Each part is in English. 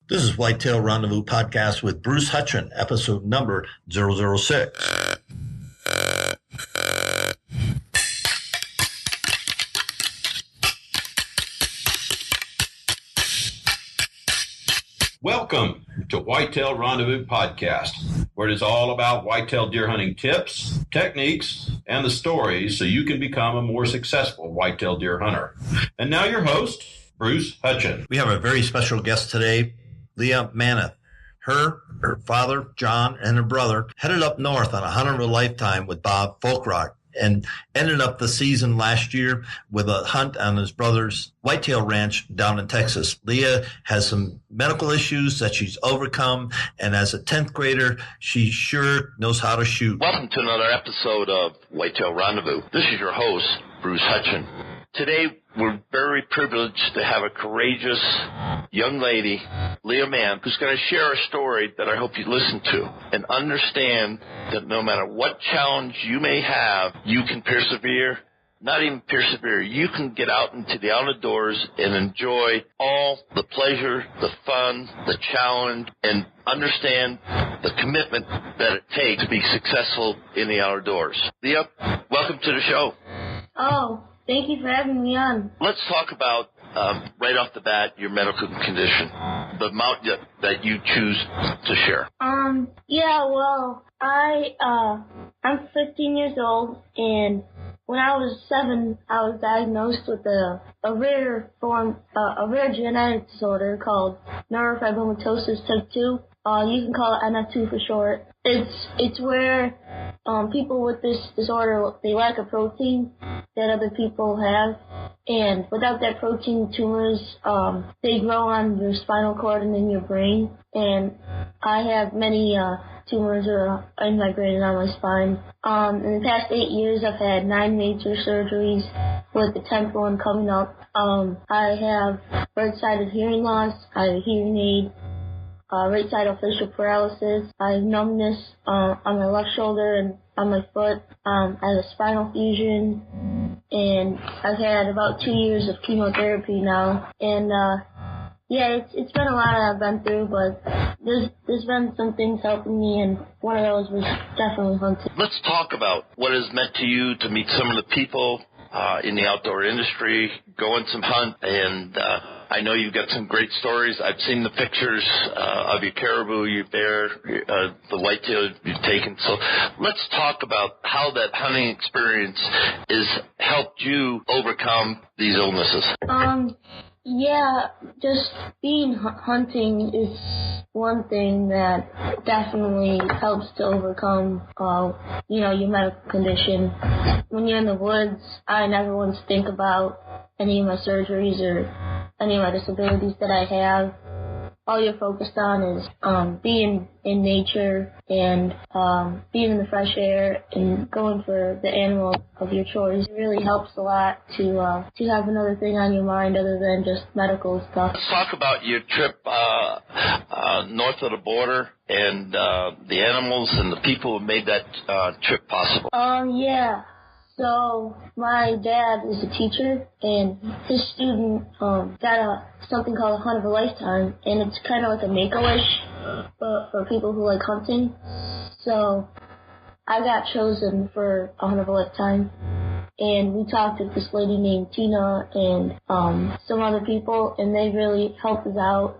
This is Whitetail Rendezvous Podcast with Bruce Hutchin, episode number 006. Welcome to Whitetail Rendezvous Podcast, where it is all about whitetail deer hunting tips, techniques, and the stories so you can become a more successful whitetail deer hunter. And now your host, Bruce Hutchin. We have a very special guest today, Leah Manth. Her father, John, and her brother headed up north on a hunt of a lifetime with Bob Folkrock and ended up the season last year with a hunt on his brother's whitetail ranch down in Texas. Leah has some medical issues that she's overcome, and as a 10th grader, she sure knows how to shoot. Welcome to another episode of Whitetail Rendezvous. This is your host, Bruce Hutchin. Today, we're very privileged to have a courageous young lady, Leah Manth, who's going to share a story that I hope you listen to and understand that no matter what challenge you may have, you can persevere. Not even persevere. You can get out into the outdoors and enjoy all the pleasure, the fun, the challenge, and understand the commitment that it takes to be successful in the outdoors. Leah, welcome to the show. Oh, thank you for having me on. Let's talk about, right off the bat, your medical condition, the amount that you choose to share. I'm 15 years old, and when I was 7, I was diagnosed with a rare genetic disorder called neurofibromatosis type 2. You can call it NF2 for short. It's where people with this disorder, they lack a protein that other people have, and without that protein, tumors they grow on your spinal cord and in your brain. And I have many tumors are migrated on my spine. In the past 8 years, I've had 9 major surgeries, with the 10th one coming up. I have right-sided hearing loss. I have a hearing aid. Right-sided facial paralysis. I have numbness on my left shoulder and on my foot. I have a spinal fusion, and I've had about 2 years of chemotherapy now. And it's been a lot that I've been through, but there's been some things helping me, and one of those was definitely hunting. Let's talk about what it's meant to you to meet some of the people in the outdoor industry, go on some hunt, and I know you've got some great stories. I've seen the pictures of your caribou, your bear, the whitetail you've taken. So let's talk about how that hunting experience has helped you overcome these illnesses. Just being hunting is one thing that definitely helps to overcome, your medical condition. When you're in the woods, I never once think about any of my surgeries or any of my disabilities that I have. All you're focused on is being in nature and being in the fresh air and going for the animal of your choice. It really helps a lot to have another thing on your mind other than just medical stuff. Let's talk about your trip north of the border and the animals and the people who made that trip possible. So my dad is a teacher, and his student got something called a hunt of a lifetime, and it's kind of like a Make-A-Wish for people who like hunting. So I got chosen for a hunt of a lifetime, and we talked to this lady named Tina and some other people, and they really helped us out.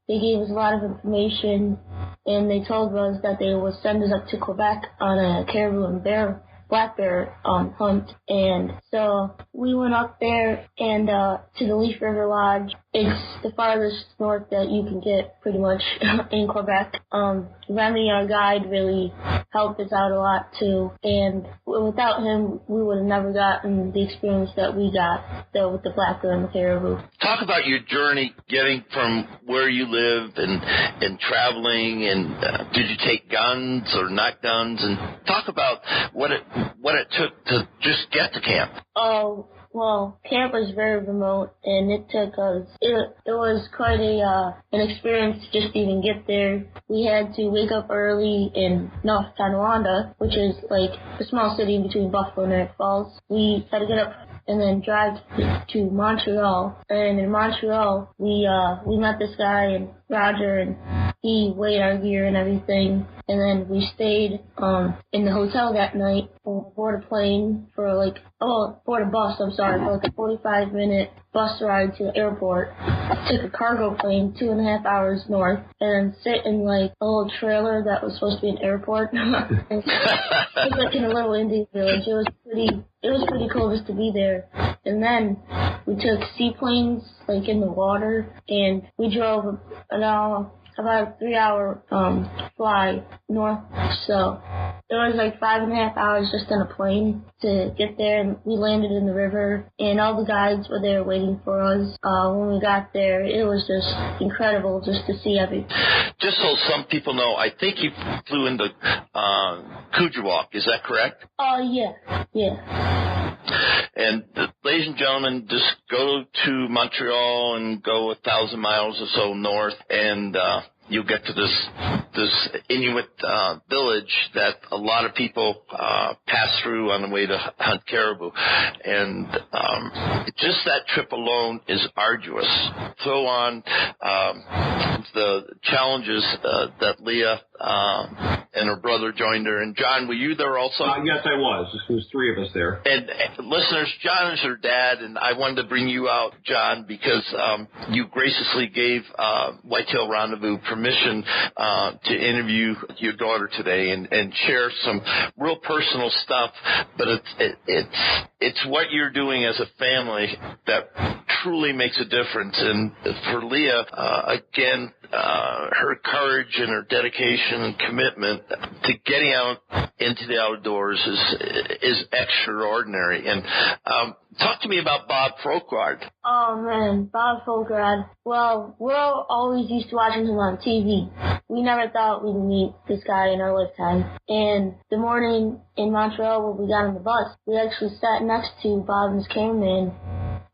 They gave us a lot of information, and they told us that they would send us up to Quebec on a caribou and black bear hunt. And so we went up there and to the Leaf River Lodge. It's the farthest north that you can get pretty much in Quebec. Remy, our guide, really helped us out a lot too, and without him we would have never gotten the experience that we got with the black bear and the caribou. Talk about your journey getting from where you live and traveling, and did you take guns or not guns, and talk about what it took to just get to camp. Well, camp was very remote, and it took us, it was quite an experience to just even get there. We had to wake up early in North Tonawanda, which is like a small city between Buffalo and Niagara Falls. We had to get up and then drive to Montreal. And in Montreal, we met this guy and Roger, and he weighed our gear and everything. And then we stayed in the hotel that night, board a plane for board a bus, for like a 45-minute bus ride to the airport. Took a cargo plane 2.5 hours north, and then sit in like a little trailer that was supposed to be an airport. It was like in a little Indian village. It was pretty cool just to be there. And then we took seaplanes like in the water, and we drove about a 3-hour fly north. So it was like 5.5 hours just in a plane to get there, and we landed in the river, and all the guides were there waiting for us. When we got there, it was just incredible just to see everything. Just so some people know, I think you flew into Kuja Walk. Is that correct? Yeah. And ladies and gentlemen, just go to Montreal and go 1,000 miles or so north, and you'll get to this Inuit village that a lot of people pass through on the way to hunt caribou. And just that trip alone is arduous. Throw on the challenges that Leah and her brother joined her. And John, were you there also? Yes, I was. There was 3 of us there. And listeners, John is her dad, and I wanted to bring you out, John, because you graciously gave Whitetail Rendezvous permission to interview your daughter today and share some real personal stuff. But it's what you're doing as a family that truly makes a difference. And for Leah, again, her courage and her dedication and commitment to getting out into the outdoors is extraordinary. And talk to me about Bob Folkrod. Oh man, Bob Folkrod. Well, we're always used to watching him on TV. We never thought we'd meet this guy in our lifetime. And the morning in Montreal when we got on the bus, we actually sat next to Bob and his cameraman,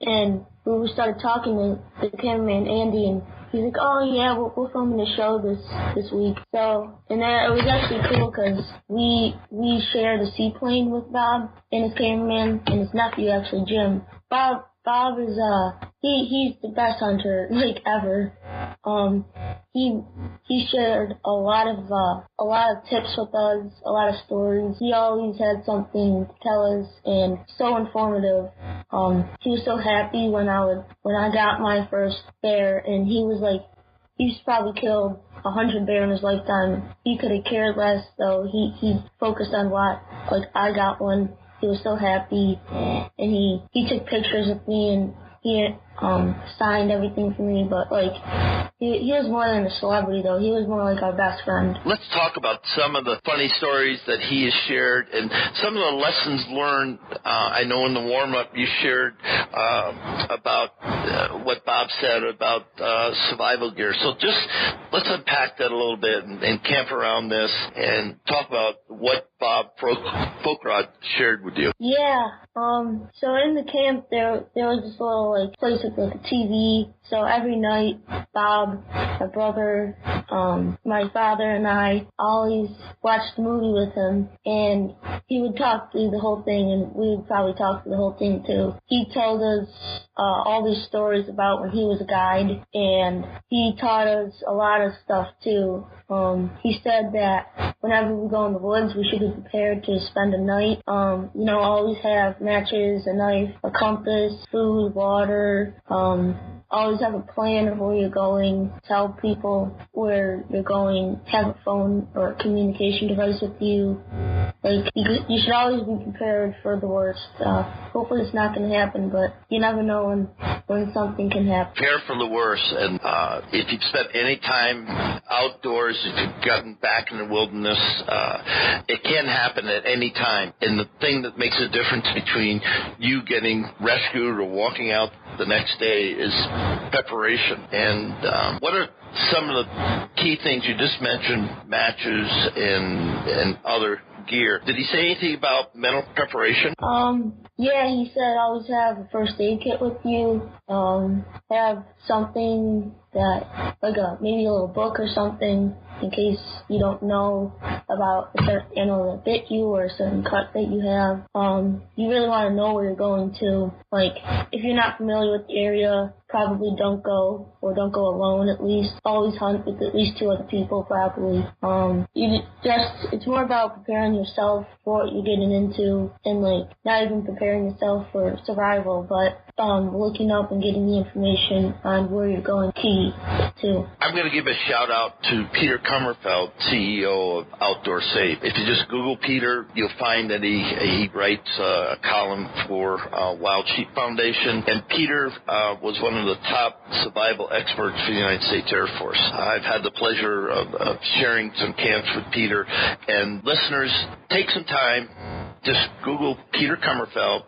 and we started talking to the cameraman, Andy, and he's like, oh yeah, we're filming a show this week. So, and then it was actually cool because we shared a seaplane with Bob and his cameraman and his nephew, actually, Jim. Bob is he's the best hunter like ever. He shared a lot of tips with us, a lot of stories. He always had something to tell us, and so informative. He was so happy when I got my first bear, and he was like, he's probably killed 100 bear in his lifetime. He could have cared less, though. He focused on what, like, I got one. He was so happy, and he took pictures with me, and he signed everything for me. But like, he was more than a celebrity, though. He was more like our best friend. Let's talk about some of the funny stories that he has shared and some of the lessons learned. I know in the warm-up you shared about what Bob said about survival gear. So just let's unpack that a little bit and camp around this and talk about what Bob Folkrod shared with you. Yeah. So in the camp there was this little like place with like a TV. So every night Bob, my brother, my father, and I always watched the movie with him, and he would talk through the whole thing, and we would probably talk through the whole thing too. He told us all these stories about when he was a guide, and he taught us a lot of stuff too. He said that whenever we go in the woods, we should be prepared to spend a night. Always have matches, a knife, a compass, food, water. Always have a plan of where you're going. Tell people where you're going. Have a phone or a communication device with you. Like, you should always be prepared for the worst. Hopefully it's not going to happen, but you never know when something can happen. Prepare for the worst, and if you've spent any time outdoors, if you've gotten back in the wilderness, it can happen at any time. And the thing that makes a difference between you getting rescued or walking out the next day is preparation. And what are some of the key things you just mentioned? Matches and other gear. Did he say anything about mental preparation? Yeah, he said always have a first aid kit with you. Have something that, like maybe a little book or something in case you don't know about a certain animal that bit you or a certain cut that you have. You really want to know where you're going to. Like, if you're not familiar with the area, probably don't go, or don't go alone at least. Always hunt with at least 2 other people, probably. It's more about preparing yourself for what you're getting into, and like, not even preparing yourself for survival, but looking up and getting the information on where you're going key to. I'm going to give a shout out to Peter Kummerfeld, CEO of Outdoor Safe. If you just Google Peter, you'll find that he writes a column for Wild Sheep Foundation, and Peter was one of the top survival experts for the United States Air Force. I've had the pleasure of sharing some camps with Peter, and listeners, take some time, just Google Peter Kummerfeld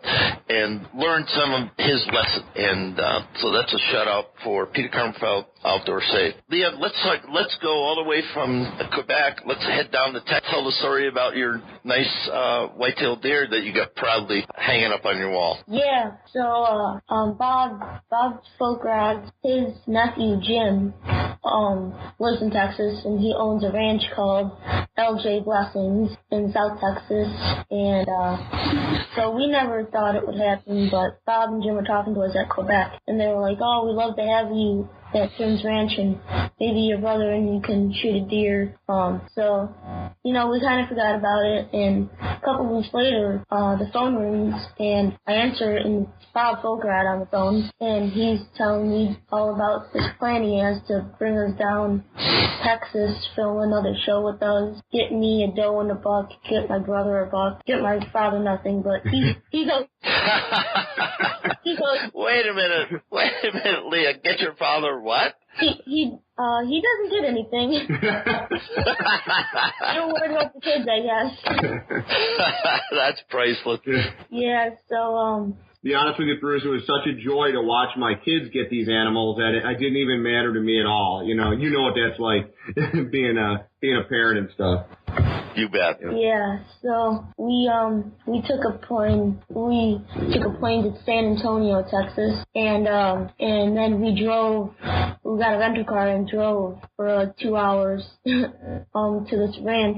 and learn some of his lessons. And so that's a shout out for Peter Kummerfeld, Outdoor Safe. Leah, let's go all the way from Quebec. Let's head down to Texas. Tell the story about your nice white-tailed deer that you got proudly hanging up on your wall. Yeah, so Bob Folkrod, his nephew Jim, lives in Texas, and he owns a ranch called LJ Blessings in South Texas, and so we never thought it would happen, but Bob and Jim were talking to us at Quebec, and they were like, oh, we'd love to have you at Jim's ranch, and maybe your brother and you can shoot a deer. So, we kind of forgot about it, and a couple weeks later, the phone rings, and I answer, and it's Bob Folkrod on the phone, and he's telling me all about this plan he has to bring us down to Texas, film another show with us, get me a doe and a buck, get my brother a buck, get my father nothing, but he goes... Wait a minute, Leah, get your father what? He doesn't get anything. Don't worry about the kids, I guess. That's priceless. Yeah, so, be honest with you, Bruce, it was such a joy to watch my kids get these animals that it didn't even matter to me at all. You know what that's like, being a parent and stuff. You bet. Yeah, so we took a plane to San Antonio, Texas, and then we got a rental car and drove for 2 hours to this ranch,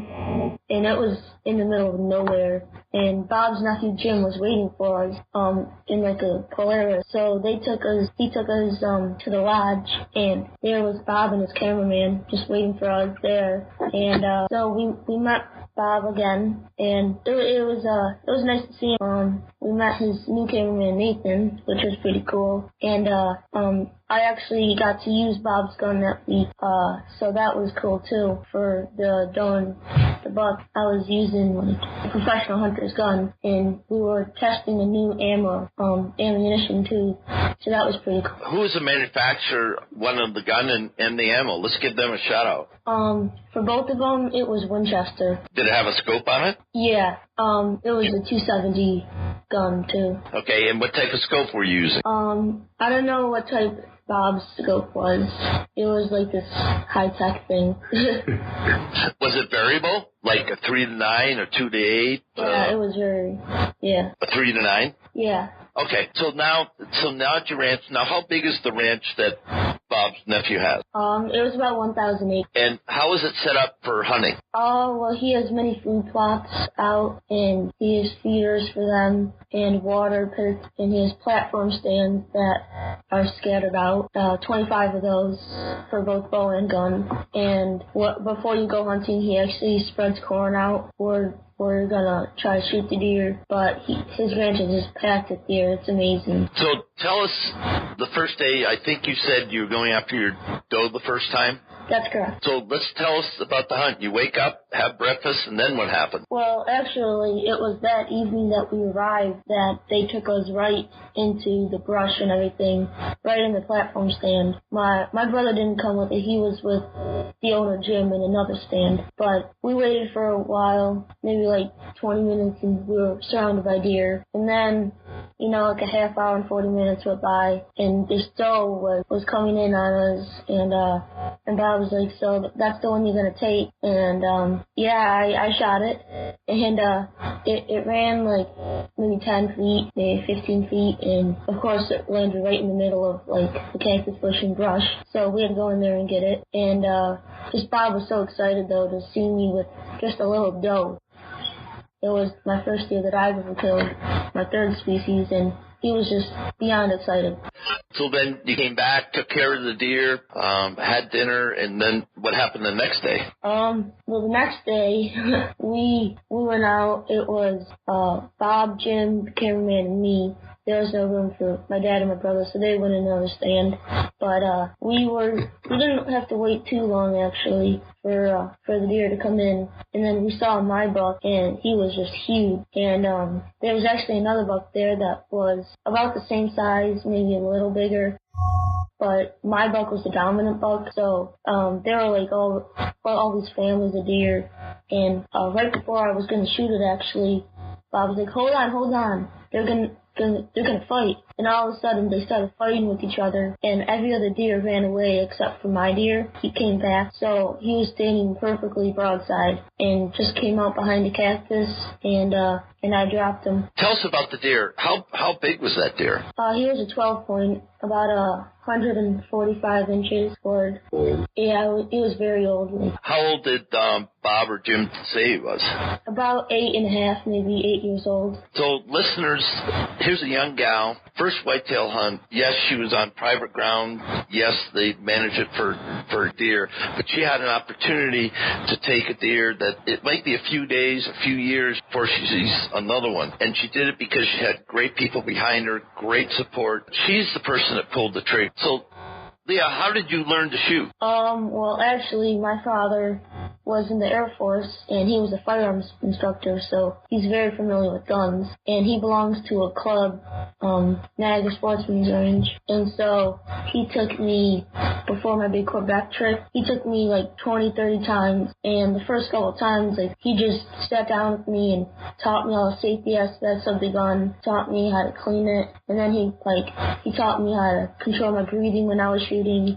and it was in the middle of nowhere, and Bob's nephew Jim was waiting for us in like a Polaris. So he took us to the lodge, and there was Bob and his cameraman just waiting for us there, and so we met Bob again, and it was nice to see him. We met his new cameraman Nathan, which was pretty cool, and I actually got to use Bob's gun that week, so that was cool too. For the doe and the buck, I was using like a professional hunter's gun, and we were testing a new ammunition too, so that was pretty cool. Who is the manufacturer, one of the gun and the ammo? Let's give them a shout out. For both of them, it was Winchester. Did it have a scope on it? Yeah, it was a 270 gun too. Okay, and what type of scope were you using? I don't know what type Bob's scope was. It was like this high-tech thing. Was it variable? Like a 3-9 or 2-8? Yeah, it was very, yeah. A 3-9? Yeah. Okay, so now at your ranch, now how big is the ranch that Bob's nephew has? It was about 1,000 acres. And how is it set up for hunting? Oh, well, he has many food plots out, and he has feeders for them, and water pits, and he has platform stands that are scattered out, 25 of those for both bow and gun. And before you go hunting, he actually spreads corn out for we're gonna try to shoot the deer, but his ranch is just packed with deer. It's amazing. So tell us, the first day, I think you said you were going after your doe the first time? That's correct. So let's tell us about the hunt. You wake up, have breakfast, and then what happened? Well, actually, it was that evening that we arrived that they took us right into the brush and everything, right in the platform stand. My brother didn't come with it. He was with the owner, Jim, in another stand. But we waited for a while, maybe like 20 minutes, and we were surrounded by deer. And then like a half hour and 40 minutes went by, and this doe was coming in on us, and Bob was like, so that's the one you're going to take? And, I shot it, and it ran like maybe 10 feet, maybe 15 feet, and of course it landed right in the middle of like the cactus bush and brush, so we had to go in there and get it. And just Bob was so excited though to see me with just a little doe. It was my first deer that I've ever killed, my third species, and he was just beyond excited. So then you came back, took care of the deer, had dinner, and then what happened the next day? Well, the next day, we went out. It was Bob, Jim, the cameraman, and me. There was no room for my dad and my brother, so they went in another stand. But we didn't have to wait too long, actually, for the deer to come in. And then we saw my buck, and he was just huge. And there was actually another buck there that was about the same size, maybe a little bigger. But my buck was the dominant buck, so there were like all these families of deer. And right before I was going to shoot it, actually, Bob was like, hold on, they're gonna fight. And all of a sudden they started fighting with each other, and every other deer ran away except for my deer. He came back, so he was standing perfectly broadside and just came out behind the cactus, and I dropped him. Tell us about the deer. How big was that deer? He was a 12-point, about 145 inches forward. Yeah, he was very old. How old did Bob or Jim say he was? About 8.5, maybe 8 years old. So, listeners, here's a young gal, first whitetail hunt. Yes, she was on private ground. Yes, they managed it for deer. But she had an opportunity to take a deer that it might be a few days, a few years before she sees another one. And she did it because she had great people behind her, great support. She's the person that pulled the trigger. So, Leah, how did you learn to shoot? Well, actually, my father was in the Air Force, and he was a firearms instructor, so he's very familiar with guns. And he belongs to a club, Niagara Sportsman's Range. And so he took me, before my big Quebec trip, he took me like 20, 30 times. And the first couple of times, like, he just sat down with me and taught me all the safety aspects of the gun, taught me how to clean it. And then he taught me how to control my breathing when I was shooting,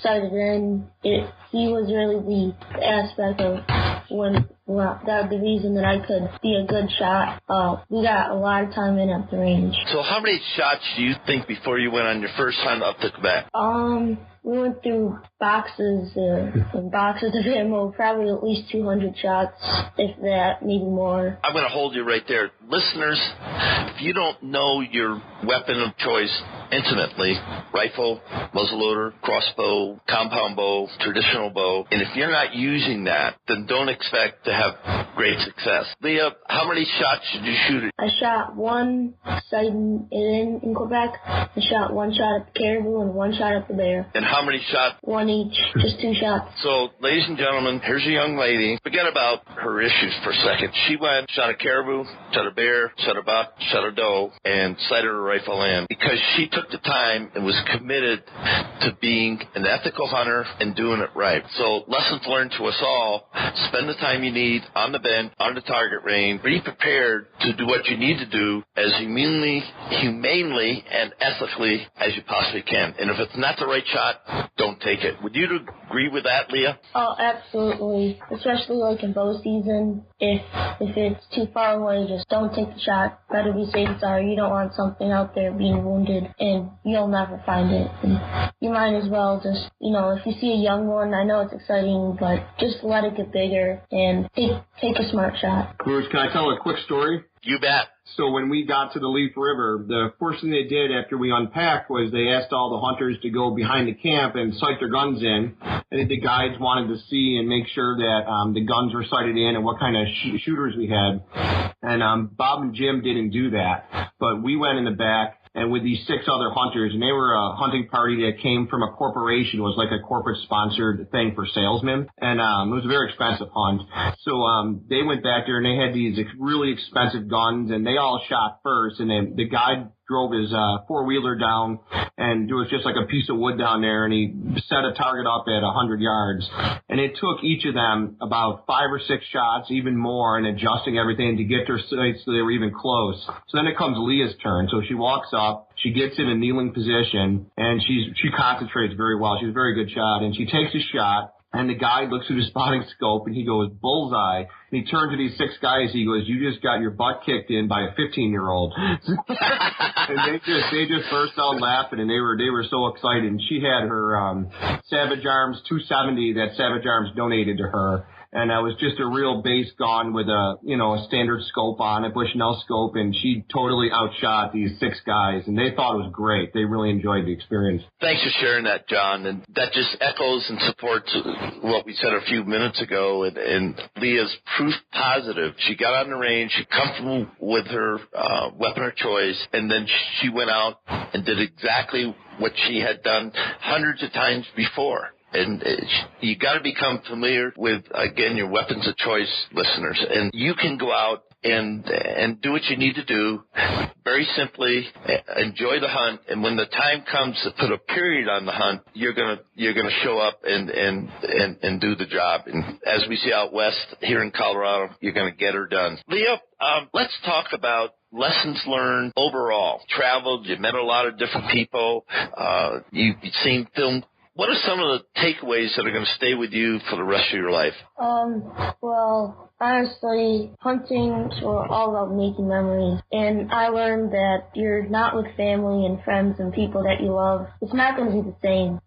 sighted in. He was really the aspect of that the reason that I could be a good shot. We got a lot of time in at the range. So how many shots do you think before you went on your first hunt up to Quebec? We went through boxes and boxes of ammo, probably at least 200 shots, if that, maybe more. I'm going to hold you right there. Listeners, if you don't know your weapon of choice intimately, rifle, muzzleloader, crossbow, compound bow, traditional bow, and if you're not using that, then don't expect to have great success. Leah, how many shots did you shoot? I shot one sighting it in Quebec. I shot one shot at the Caribou and one shot at the bear. And how many shots? One each, just 2 shots. So, ladies and gentlemen, here's a young lady. Forget about her issues for a second. She went, shot a caribou, shot a bear, shot a buck, shot a doe, and sighted her rifle in because she took the time and was committed to being an ethical hunter and doing it right. So, lessons learned to us all. Spend the time you need on the bench, on the target range. Be prepared to do what you need to do as humanely, and ethically as you possibly can. And if it's not the right shot, don't take it. Would you agree with that, Leah? Oh, absolutely. Especially like in bow season. If it's too far away, just don't take the shot. Better be safe than sorry. You don't want something out there being wounded and you'll never find it. And you might as well just, if you see a young one, I know it's exciting, but just let it get bigger and take a smart shot. Bruce, can I tell a quick story? You bet. So when we got to the Leaf River, the first thing they did after we unpacked was they asked all the hunters to go behind the camp and sight their guns in. I think the guides wanted to see and make sure that the guns were sighted in and what kind of shooters we had. And Bob and Jim didn't do that. But we went in the back and with these 6 other hunters, and they were a hunting party that came from a corporation. It was like a corporate-sponsored thing for salesmen, and it was a very expensive hunt. So they went back there, and they had these really expensive guns, and they all shot first, and then the guide drove his four-wheeler down, and there was just like a piece of wood down there, and he set a target up at 100 yards. And it took each of them about 5 or 6 shots, even more, and adjusting everything to get their sights so they were even close. So then it comes Leah's turn. So she walks up, she gets in a kneeling position, and she concentrates very well. She's a very good shot, and she takes a shot. And the guy looks through the spotting scope, and he goes, bullseye. And he turns to these 6 guys. He goes, you just got your butt kicked in by a 15-year-old. And they just burst out laughing, and they were so excited. And she had her Savage Arms 270 that Savage Arms donated to her. And it was just a real base gun with a standard scope on it, Bushnell scope, and she totally outshot these 6 guys, and they thought it was great. They really enjoyed the experience. Thanks for sharing that, John. And that just echoes and supports what we said a few minutes ago. And Leah's proof positive. She got on the range, she comfortable with her weapon of choice, and then she went out and did exactly what she had done hundreds of times before. And you got to become familiar with, again, your weapons of choice, listeners. And you can go out and do what you need to do. Very simply, enjoy the hunt. And when the time comes to put a period on the hunt, you're gonna show up and do the job. And as we see out west here in Colorado, you're gonna get her done. Leah, let's talk about lessons learned overall. Traveled, you met a lot of different people. You've seen film. What are some of the takeaways that are going to stay with you for the rest of your life? Well, honestly, hunting is all about making memories. And I learned that you're not with family and friends and people that you love. It's not going to be the same.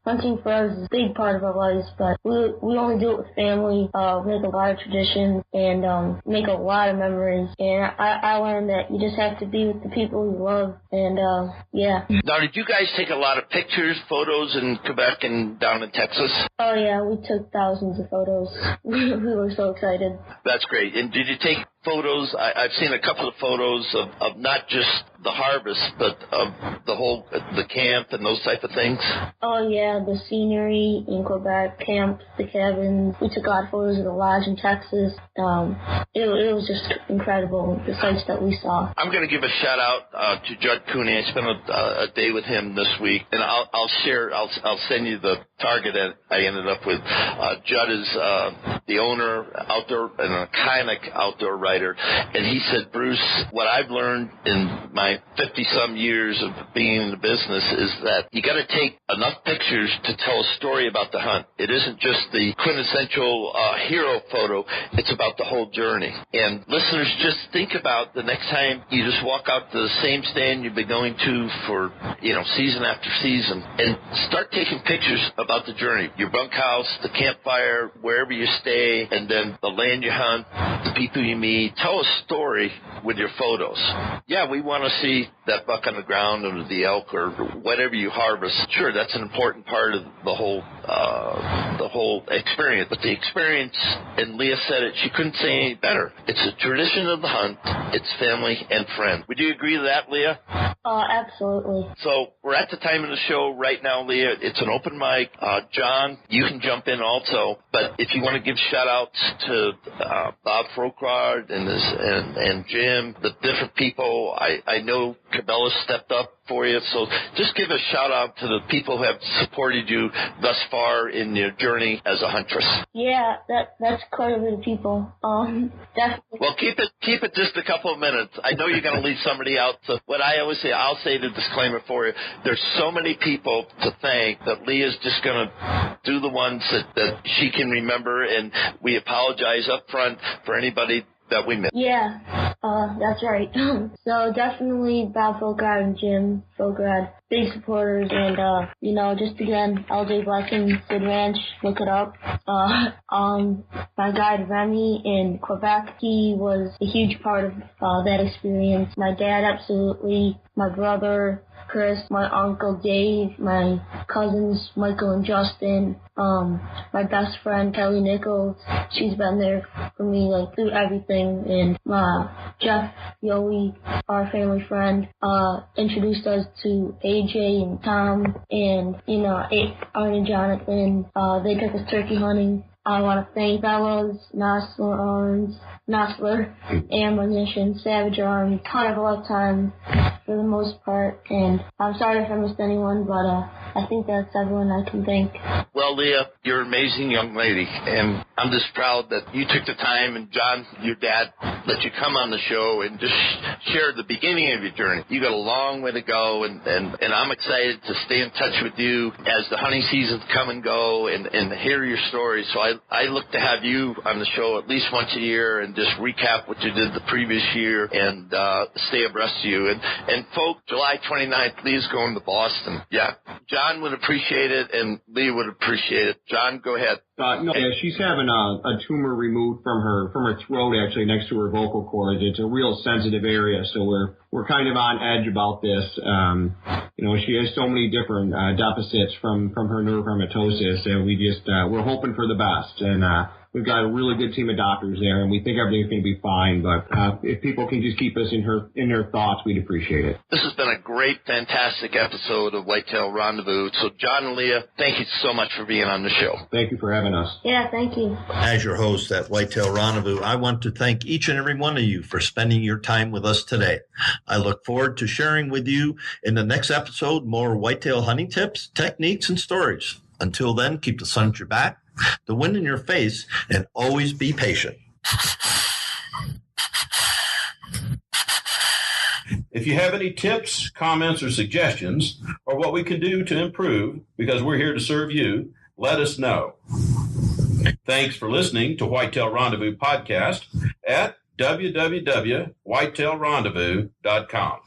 Hunting for us is a big part of our lives, but we only do it with family, make a lot of traditions, and make a lot of memories. And I learned that you just have to be with the people you love. And, yeah. Now, did you guys take a lot of pictures, photos in Quebec and down in Texas? Oh, yeah, we took thousands of photos. We were so excited. That's great. And did you take photos? I've seen a couple of photos of not just the harvest, but of the camp and those type of things. Oh, yeah, the scenery in Quebec, camp, the cabins. We took a lot of photos of the lodge in Texas. It was just incredible, the sights that we saw. I'm going to give a shout out to Judd Cooney. I spent a day with him this week, and I'll send you the target that I ended up with. Judd is the owner, outdoor, and an iconic outdoor writer, and he said, Bruce, what I've learned in my 50-some years of being in the business is that you got to take enough pictures to tell a story about the hunt. It isn't just the quintessential hero photo. It's about the whole journey. And listeners, just think about the next time you just walk out to the same stand you've been going to for, season after season, and start taking pictures about the journey. Your bunkhouse, the campfire, wherever you stay, and then the land you hunt, the people you meet. Tell a story with your photos. Yeah, we want to see that buck on the ground or the elk or whatever you harvest. Sure, that's an important part of the whole experience. But the experience, and Leah said it, she couldn't say any better. It's a tradition of the hunt. It's family and friends. Would you agree to that, Leah? Absolutely. So we're at the time of the show right now, Leah. It's an open mic. John, you can jump in also. But if you want to give shout-outs to Bob Folkrard and Jim, the different people, I know Cabela stepped up for you. So just give a shout-out to the people who have supported you thus far in your journey as a huntress. Yeah, that's quite a bit of people. Definitely. Well, keep it just a couple of minutes. I know you're going to leave somebody out. So what I always say, I'll say the disclaimer for you. There's so many people to thank that Leah's just going to do the ones that she can remember, and we apologize up front for anybody that we missed. Yeah, that's right. So definitely Bob Folkrad and Jim Folkrad, big supporters, and just again, LJ Blessing, Sid Ranch, look it up. My guide Remy in Quebec, he was a huge part of that experience. My dad, absolutely. My brother Chris, my uncle Dave, my cousins Michael and Justin, my best friend Kelly Nichols. She's been there for me through everything. And Jeff Yowie, our family friend, introduced us to AJ and Tom and Art and Jonathan. They took us turkey hunting. I want to thank Bellows, Nosler, Ammunition, Savage Arms, Ton of Lifetime for the most part. And I'm sorry if I missed anyone, but I think that's everyone I can thank. Well, Leah, you're an amazing young lady, and I'm just proud that you took the time, and John, your dad, let you come on the show and just share the beginning of your journey. You got a long way to go, and I'm excited to stay in touch with you as the hunting seasons come and go and hear your stories. So I look to have you on the show at least once a year and just recap what you did the previous year and stay abreast of you. And folks, July 29th, Leah's going to Boston. Yeah, John would appreciate it, and Leah would appreciate it. John, go ahead. No, yeah, she's having a tumor removed from her throat, actually next to her vocal cords. It's a real sensitive area, so we're kind of on edge about this. She has so many different deficits from her neurofibromatosis, and we're hoping for the best. And we've got a really good team of doctors there, and we think everything's going to be fine. But if people can just keep us in their thoughts, we'd appreciate it. This has been a great, fantastic episode of Whitetail Rendezvous. So, John and Leah, thank you so much for being on the show. Thank you for having us. Yeah, thank you. As your host at Whitetail Rendezvous, I want to thank each and every one of you for spending your time with us today. I look forward to sharing with you in the next episode more whitetail hunting tips, techniques, and stories. Until then, keep the sun at your back, the wind in your face, and always be patient. If you have any tips, comments, or suggestions, or what we can do to improve, because we're here to serve you, let us know. Thanks for listening to Whitetail Rendezvous Podcast at www.whitetailrendezvous.com.